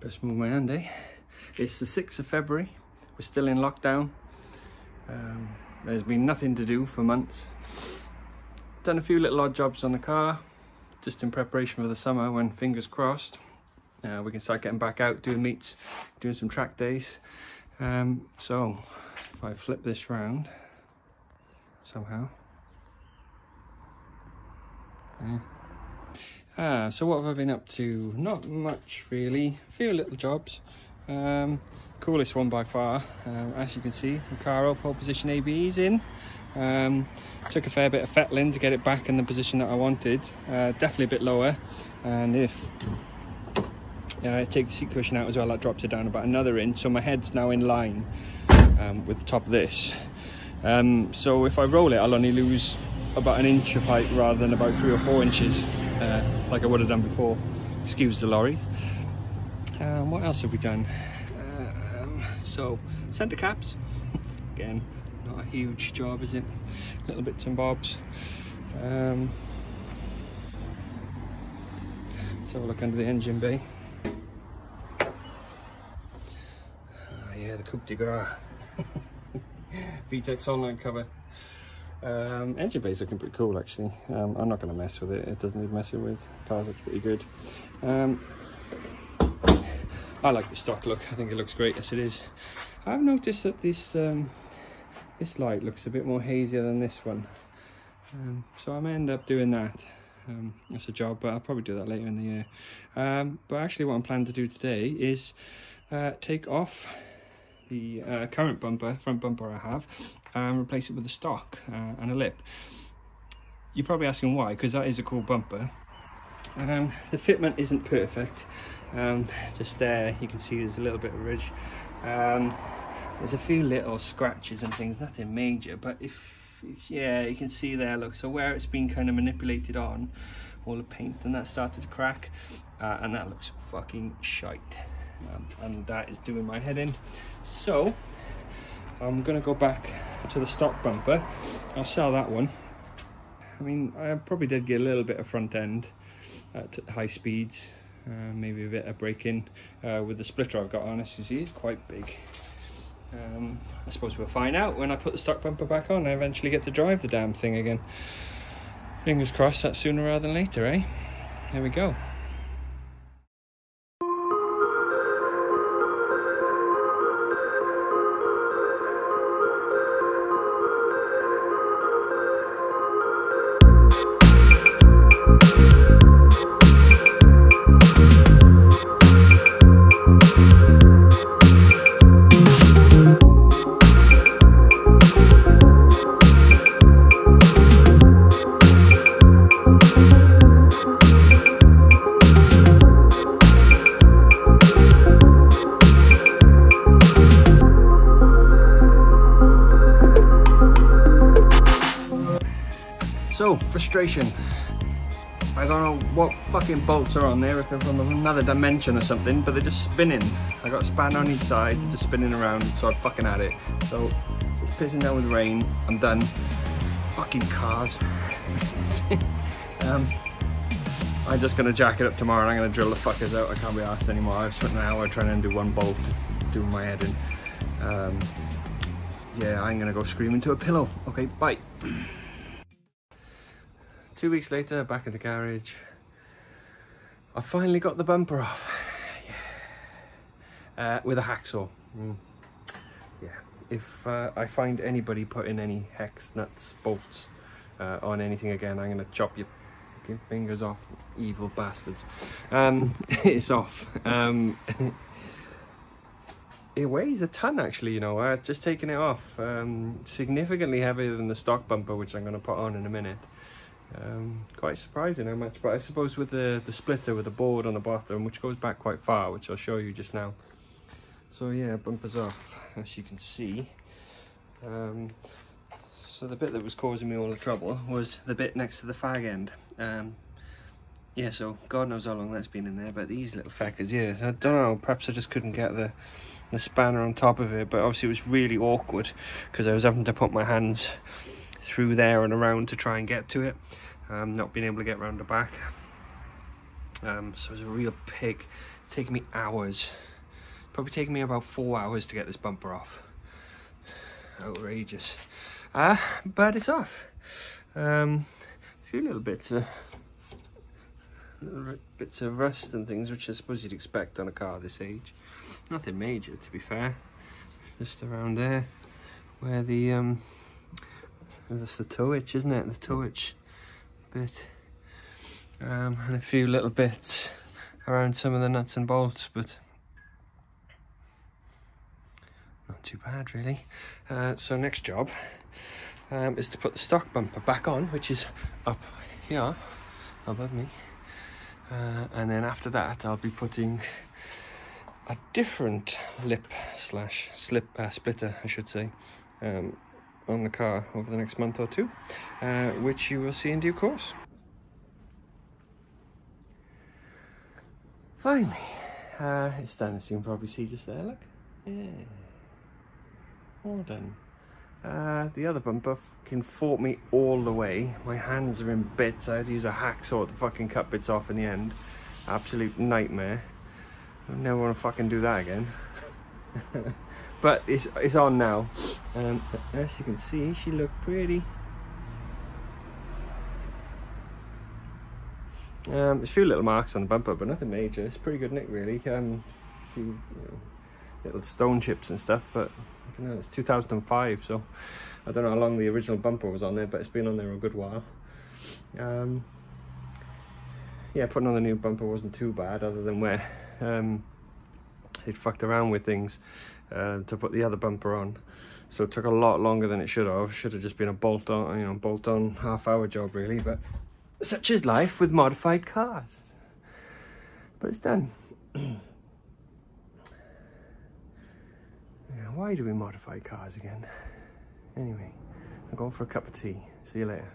Best move my hand, eh? It's the 6th of February. We're still in lockdown. There's been nothing to do for months. Done a few little odd jobs on the car, just in preparation for the summer when, fingers crossed, we can start getting back out, doing meets, doing some track days. So, if I flip this round, somehow. So what have I been up to? Not much really, a few little jobs. Coolest one by far, as you can see, the car pole position ABE's in. Took a fair bit of fettling to get it back in the position that I wanted, definitely a bit lower, and if I take the seat cushion out as well, that drops it down about another inch, so my head's now in line with the top of this. So if I roll it, I'll only lose about an inch of height rather than about 3 or 4 inches like I would have done before. Excuse the lorries. What else have we done? So centre caps, again, not a huge job, is it? Little bits and bobs. Let's have a look under the engine bay. Yeah, the Coupe de Gras. VTEC Solenoid cover. Engine bay's looking pretty cool actually. I'm not going to mess with it, it doesn't need messing with. The car looks pretty good. I like the stock look, I think it looks great as it is. I've noticed that this this light looks a bit more hazier than this one. So I may end up doing that as a job, but I'll probably do that later in the year. But actually what I'm planning to do today is take off the current bumper, front bumper I have, and replace it with a stock and a lip. You're probably asking why, because that is a cool bumper. The fitment isn't perfect. Just there you can see there's a little bit of ridge. There's a few little scratches and things, nothing major, but yeah, you can see there, look, so where it's been kind of manipulated on all the paint, and that started to crack, and that looks fucking shite, and that is doing my head in. So I'm gonna go back to the stock bumper. I'll sell that one. I mean, I probably did get a little bit of front end at high speeds, maybe a bit of braking with the splitter I've got on. As you see, it's quite big. I suppose we'll find out when I put the stock bumper back on. I eventually get to drive the damn thing again. Fingers crossed that's sooner rather than later, eh? There we go. So, frustration. I don't know what fucking bolts are on there, if they're from another dimension or something, but they're just spinning. I got a spanner on each side, they're just spinning around, so I fucking had it. So, it's pissing down with rain, I'm done. Fucking cars. I'm just gonna jack it up tomorrow and I'm gonna drill the fuckers out. I can't be arsed anymore. I've spent an hour trying to undo one bolt, doing my head in. Yeah, I'm gonna go scream into a pillow. Okay, bye. 2 weeks later, back at the garage. I finally got the bumper off. Yeah. With a hacksaw. Yeah. If I find anybody putting any hex nuts, bolts on anything again, I'm gonna chop your fucking fingers off, evil bastards. It's off. It weighs a ton actually, you know. I've just taken it off. Significantly heavier than the stock bumper, which I'm gonna put on in a minute. Quite surprising how much, but I suppose with the splitter with the board on the bottom, which goes back quite far, which I'll show you just now. So yeah, bumper's off, as you can see. So the bit that was causing me all the trouble was the bit next to the fag end. Yeah, so God knows how long that's been in there, but these little feckers, yeah, I don't know, perhaps I just couldn't get the spanner on top of it, but obviously it was really awkward because I was having to put my hands through there and around to try and get to it, not being able to get around the back. So it was a real pig taking me hours. Probably taking me about 4 hours to get this bumper off. Outrageous. But it's off. A few little bits of rust and things, which I suppose you'd expect on a car this age. Nothing major, to be fair. Just around there, where the that's the toe hitch, isn't it? The toe hitch bit, and a few little bits around some of the nuts and bolts, but not too bad really. So next job is to put the stock bumper back on, which is up here above me, and then after that I'll be putting a different lip slash splitter, I should say, on the car over the next month or two, which you will see in due course. Finally, it's done, as you can probably see just there, look. Yeah. All done. The other bumper fucking fought me all the way. My hands are in bits. I had to use a hacksaw to fucking cut bits off in the end. Absolute nightmare. I never want to fucking do that again. But it's on now. As you can see, she looked pretty. There's a few little marks on the bumper, but nothing major. It's pretty good nick, really. A few little stone chips and stuff, but you know, it's 2005, so I don't know how long the original bumper was on there, but it's been on there a good while. Yeah, putting on the new bumper wasn't too bad, other than where it fucked around with things to put the other bumper on, so it took a lot longer than it should have. Should have just been a bolt on half-hour job really, but such is life with modified cars. But it's done. Why do we modify cars again? Anyway, I'm going for a cup of tea. See you later.